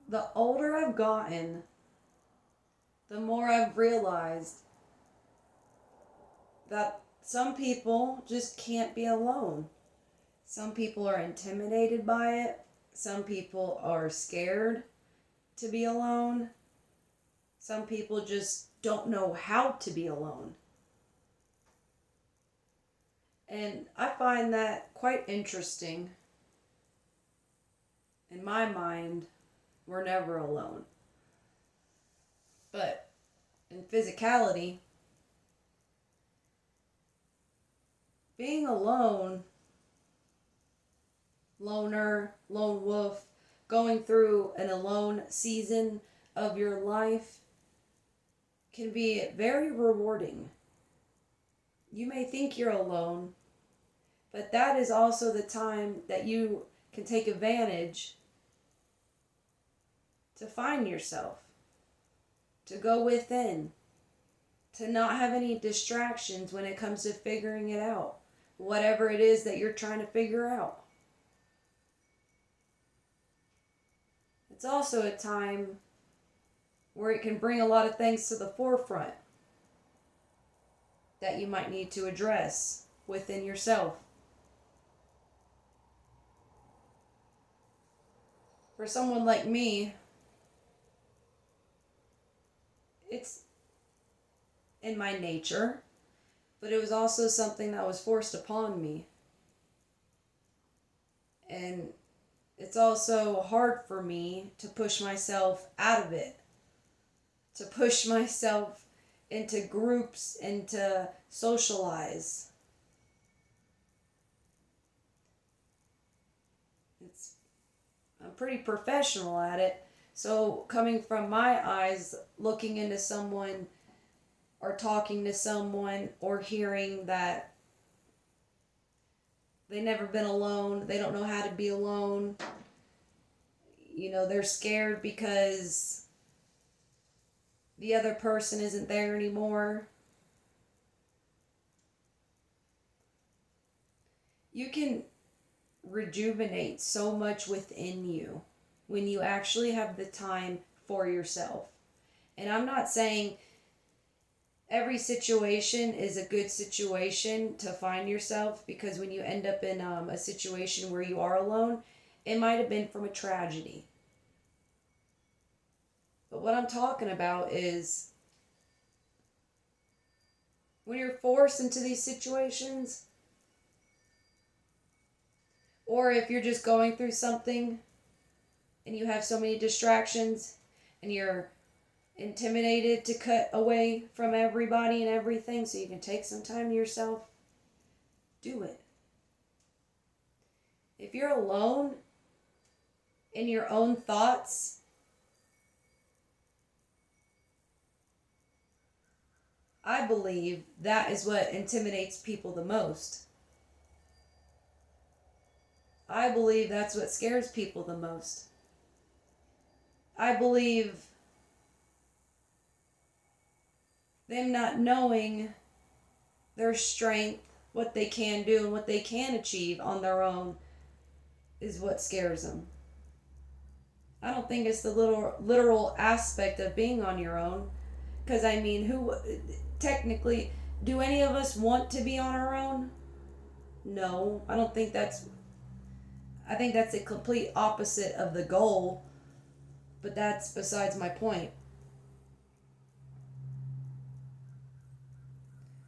The older I've gotten, the more I've realized that some people just can't be alone. Some people are intimidated by it. Some people are scared to be alone. Some people just don't know how to be alone. And I find that quite interesting. In my mind, we're never alone. But in physicality, being alone, loner, lone wolf, going through an alone season of your life can be very rewarding. You may think you're alone, but that is also the time that you can take advantage to find yourself, to go within, to not have any distractions when it comes to figuring it out, whatever it is that you're trying to figure out. It's also a time where it can bring a lot of things to the forefront that you might need to address within yourself. For someone like me, it's in my nature, but it was also something that was forced upon me. And it's also hard for me to push myself out of it, to push myself into groups and to socialize. It's I'm pretty professional at it. So coming from my eyes, looking into someone or talking to someone or hearing that they've never been alone, they don't know how to be alone, they're scared because the other person isn't there anymore. You can rejuvenate so much within you when you actually have the time for yourself. And I'm not saying every situation is a good situation to find yourself, because when you end up in a situation where you are alone, it might have been from a tragedy. But what I'm talking about is when you're forced into these situations, or if you're just going through something and you have so many distractions and you're intimidated to cut away from everybody and everything so you can take some time to yourself, do it. If you're alone in your own thoughts, I believe that is what intimidates people the most. I believe that's what scares people the most. I believe them not knowing their strength, what they can do, and what they can achieve on their own is what scares them. I don't think it's the literal aspect of being on your own. Because, I mean, who technically, do any of us want to be on our own? No, I don't think that's. I think that's a complete opposite of the goal, but that's besides my point.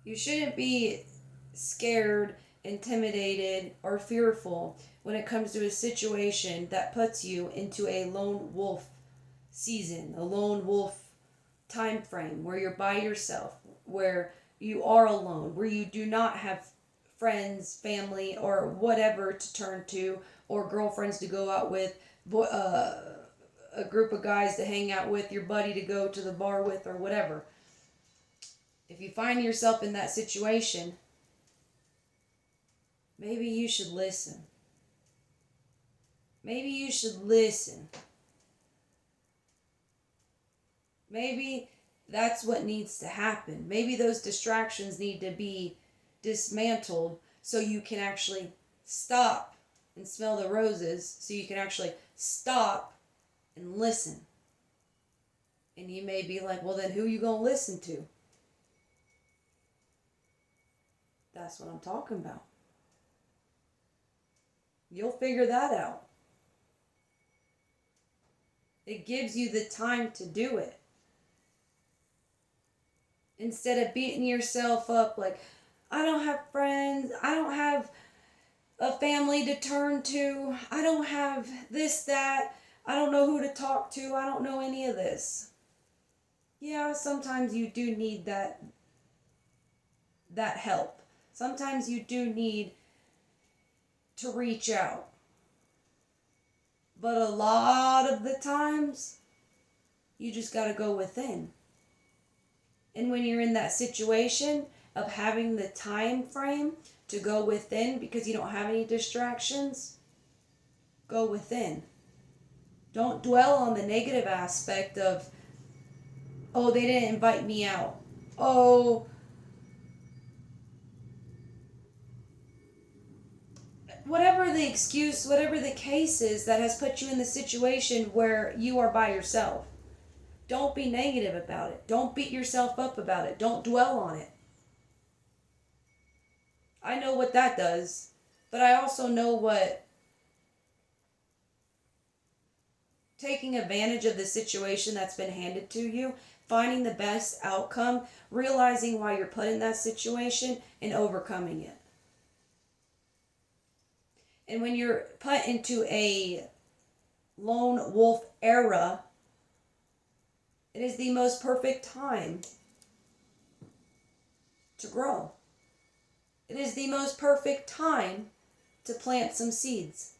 You shouldn't be scared, intimidated, or fearful when it comes to a situation that puts you into a lone wolf season, a lone wolf time frame where you're by yourself, where you are alone, where you do not have friends, family, or whatever to turn to, or girlfriends to go out with, a group of guys to hang out with, your buddy to go to the bar with, or whatever. If you find yourself in that situation, maybe you should listen. Maybe you should listen. Maybe that's what needs to happen. Maybe those distractions need to be dismantled so you can actually stop and smell the roses, so you can actually stop and listen. And you may be like, well, then who you going to listen to? That's what I'm talking about. You'll figure that out. It gives you the time to do it. Instead of beating yourself up like, I don't have friends, I don't have a family to turn to, I don't have this, that, I don't know who to talk to, I don't know any of this. Yeah, sometimes you do need that help. Sometimes you do need to reach out. But a lot of the times, you just got to go within. And when you're in that situation of having the time frame to go within because you don't have any distractions, go within. Don't dwell on the negative aspect of, oh, they didn't invite me out. Oh, whatever the excuse, whatever the case is that has put you in the situation where you are by yourself. Don't be negative about it. Don't beat yourself up about it. Don't dwell on it. I know what that does, but I also know what taking advantage of the situation that's been handed to you, finding the best outcome, realizing why you're put in that situation, and overcoming it. And when you're put into a lone wolf era, it is the most perfect time to grow. It is the most perfect time to plant some seeds.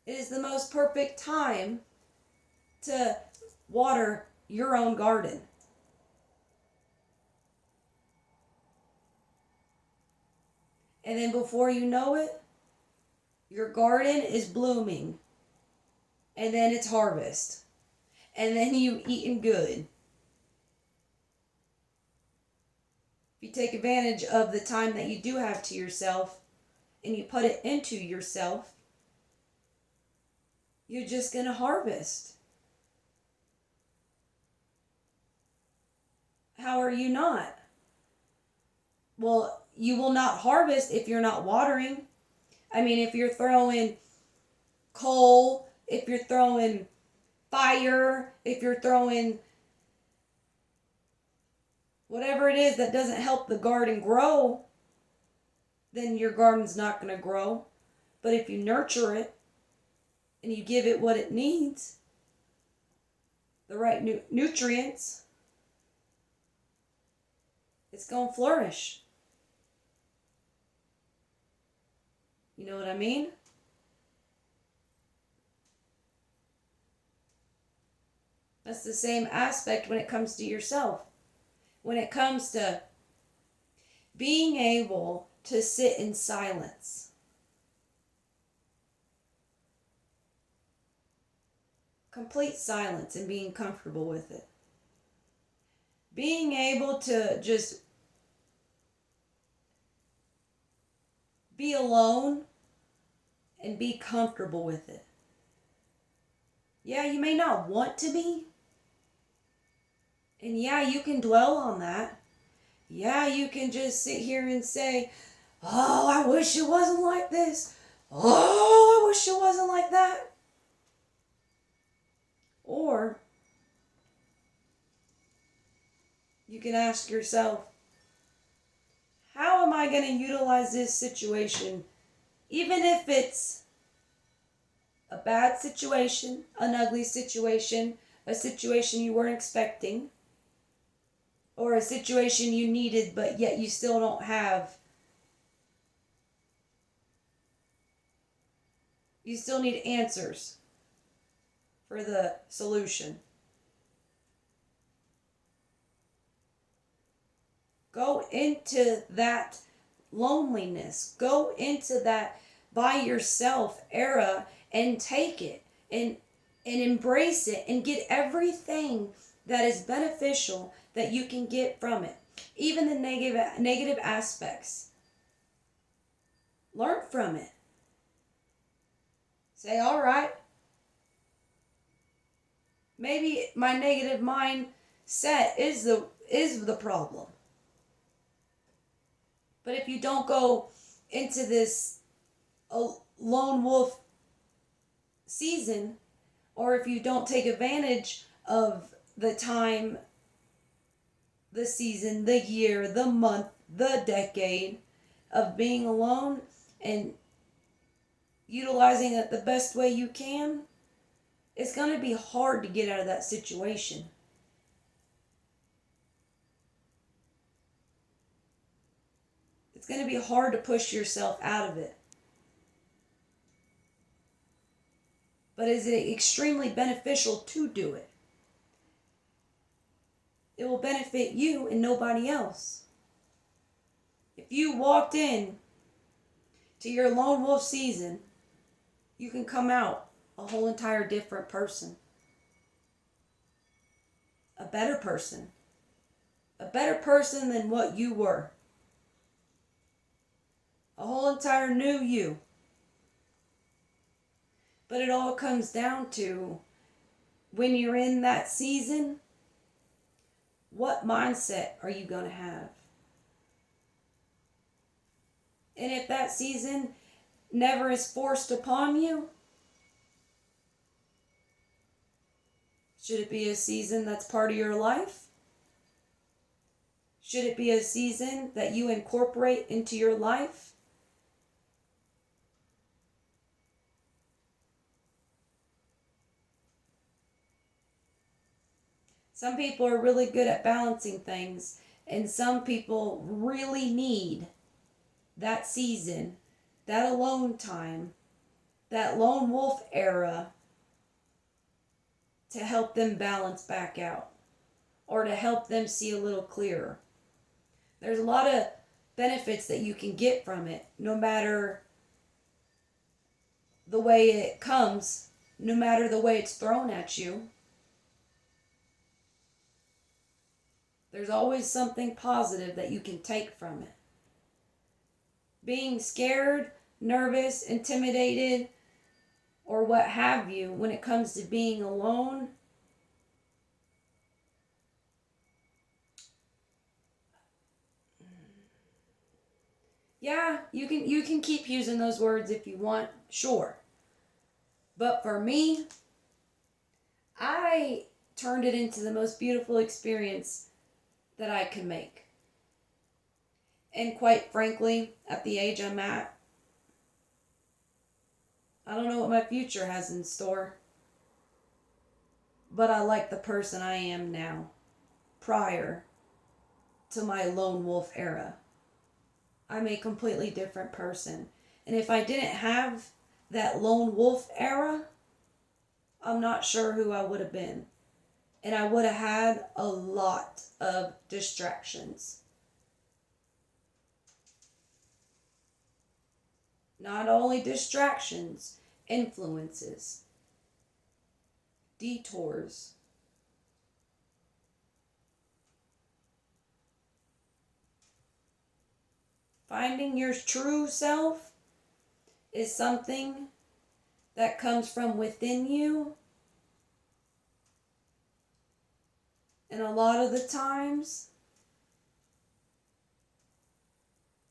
It is the most perfect time to water your own garden. And then before you know it, your garden is blooming. And then it's harvest. And then you eating good. If you take advantage of the time that you do have to yourself and you put it into yourself, you're just going to harvest. How are you not? Well, you will not harvest if you're not watering. I mean, if you're throwing coal, if you're throwing fire, if you're throwing whatever it is that doesn't help the garden grow, then your garden's not going to grow. But if you nurture it and you give it what it needs, the right nutrients, it's going to flourish. You know what I mean? That's the same aspect when it comes to yourself. When it comes to being able to sit in silence. Complete silence and being comfortable with it. Being able to just be alone and be comfortable with it. Yeah, you may not want to be. And yeah, you can dwell on that. Yeah, you can just sit here and say, oh, I wish it wasn't like this. Oh, I wish it wasn't like that. Or you can ask yourself, how am I going to utilize this situation, even if it's a bad situation, an ugly situation, a situation you weren't expecting, or a situation you needed but yet you still don't have. You still need answers for the solution. Go into that loneliness. Go into that by yourself era and take it and embrace it and get everything that is beneficial that you can get from it. Even the negative aspects. Learn from it. Say, all right, Maybe my negative mindset is the problem. But if you don't go into this lone wolf season, or if you don't take advantage of the time, the season, the year, the month, the decade of being alone and utilizing it the best way you can, it's going to be hard to get out of that situation. It's going to be hard to push yourself out of it. But is it extremely beneficial to do it? It will benefit you and nobody else. If you walked in to your lone wolf season, you can come out a whole entire different person. A better person. A better person than what you were. A whole entire new you. But it all comes down to, when you're in that season, what mindset are you going to have? And if that season never is forced upon you, should it be a season that's part of your life? Should it be a season that you incorporate into your life? Some people are really good at balancing things, and some people really need that season, that alone time, that lone wolf era to help them balance back out, or to help them see a little clearer. There's a lot of benefits that you can get from it, no matter the way it comes, no matter the way it's thrown at you. There's always something positive that you can take from it. Being scared, nervous, intimidated, or what have you, when it comes to being alone, yeah, you can keep using those words if you want, sure. But for me, I turned it into the most beautiful experience that I could make. And quite frankly, at the age I'm at, I don't know what my future has in store. But I like the person I am now, prior to my lone wolf era. I'm a completely different person. And if I didn't have that lone wolf era, I'm not sure who I would have been. And I would have had a lot of distractions. Not only distractions, influences, detours. Finding your true self is something that comes from within you. And a lot of the times,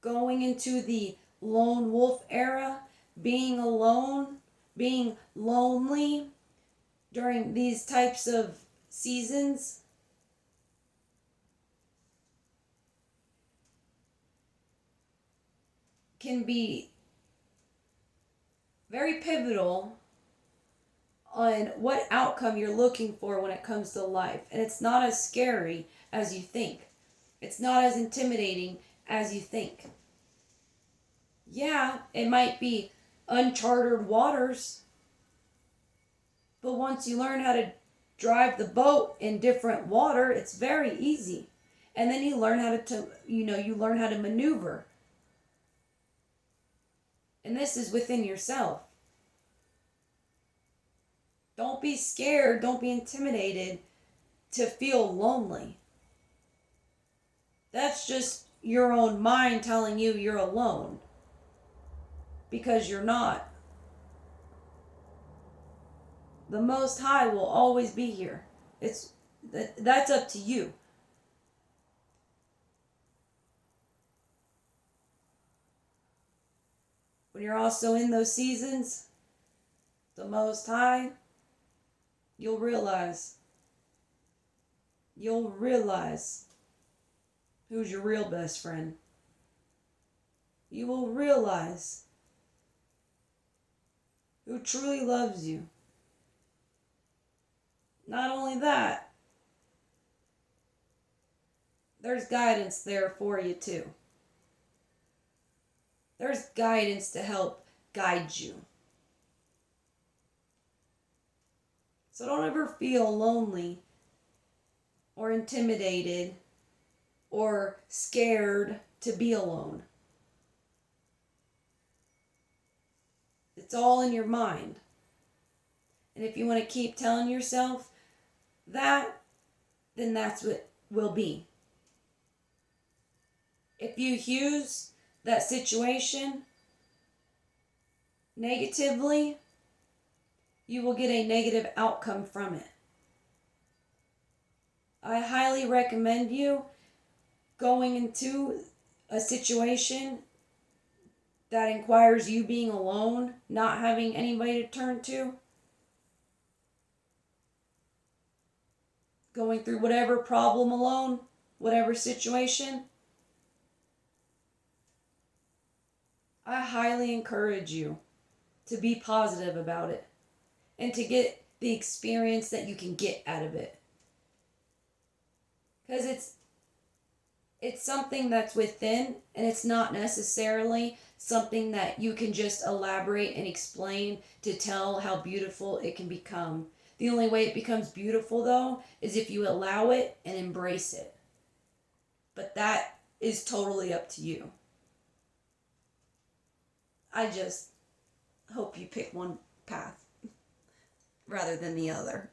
going into the lone wolf era, being alone, being lonely during these types of seasons, can be very pivotal on what outcome you're looking for when it comes to life. And it's not as scary as you think. It's not as intimidating as you think. Yeah, it might be uncharted waters, but once you learn how to drive the boat in different water, it's very easy. And then you learn how to you learn how to maneuver. And this is within yourself. Don't be scared, don't be intimidated to feel lonely. That's just your own mind telling you you're alone. Because you're not. The Most High will always be here. That's up to you. When you're also in those seasons, the Most High, you'll realize you'll realize who's your real best friend. You will realize who truly loves you. Not only that, there's guidance there for you too. There's guidance to help guide you. So don't ever feel lonely or intimidated or scared to be alone. It's all in your mind. And if you want to keep telling yourself that, then that's what will be. If you use that situation negatively, you will get a negative outcome from it. I highly recommend you going into a situation that requires you being alone, not having anybody to turn to, going through whatever problem alone, whatever situation. I highly encourage you to be positive about it and to get the experience that you can get out of it. Because it's something that's within, and it's not necessarily something that you can just elaborate and explain to tell how beautiful it can become. The only way it becomes beautiful, though, is if you allow it and embrace it. But that is totally up to you. I just hope you pick one path rather than the other.